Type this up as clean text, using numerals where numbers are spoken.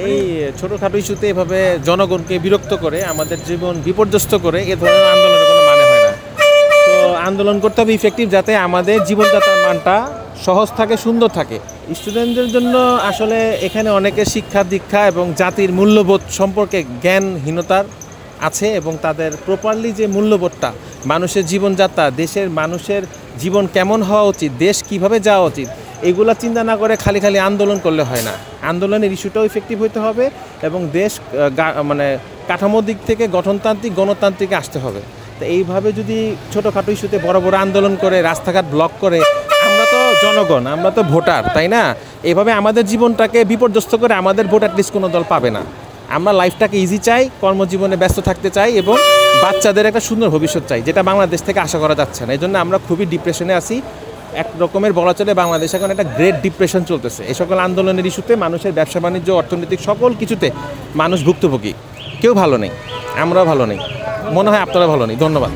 এই ছোটোখাটো ইস্যুতে এভাবে জনগণকে বিরক্ত করে আমাদের জীবন বিপর্যস্ত করে এ ধরনের আন্দোলনের কোনো মানে হয় না। তো আন্দোলন করতে হবে ইফেক্টিভ, যাতে আমাদের জীবনযাত্রার মানটা সহজ থাকে, সুন্দর থাকে। স্টুডেন্টদের জন্য আসলে এখানে অনেকের শিক্ষা দীক্ষা এবং জাতির মূল্যবোধ সম্পর্কে জ্ঞানহীনতার আছে, এবং তাদের প্রপারলি যে মূল্যবোধটা, মানুষের জীবনযাত্রা, দেশের মানুষের জীবন কেমন হওয়া উচিত, দেশ কিভাবে যাওয়া উচিত, এগুলো চিন্তা না করে খালি খালি আন্দোলন করলে হয় না। আন্দোলনের ইস্যুটাও ইফেক্টিভ হতে হবে এবং দেশ মানে কাঠামোর দিক থেকে গঠনতান্ত্রিক গণতান্ত্রিকে আসতে হবে। তো এইভাবে যদি ছোটোখাটো ইস্যুতে বড় বড় আন্দোলন করে রাস্তাঘাট ব্লক করে, আমরা তো জনগণ, আমরা তো ভোটার, তাই না? এভাবে আমাদের জীবনটাকে বিপর্যস্ত করে আমাদের ভোট অ্যাটলিস্ট কোনো দল পাবে না। আমরা লাইফটাকে ইজি চাই, কর্মজীবনে ব্যস্ত থাকতে চাই এবং বাচ্চাদের একটা সুন্দর ভবিষ্যৎ চাই, যেটা বাংলাদেশ থেকে আশা করা যাচ্ছে না। এই জন্য আমরা খুবই ডিপ্রেশনে আছি। এক রকমের বলা চলে বাংলাদেশ এখন একটা গ্রেট ডিপ্রেশন চলতেছে। এই সকল আন্দোলনের ইস্যুতে মানুষের ব্যবসা বাণিজ্য, অর্থনৈতিক সকল কিছুতে মানুষ ভুক্তভোগী। কেউ ভালো নেই, আমরাও ভালো নেই, মনে হয় আপনারা ভালো নেই। ধন্যবাদ।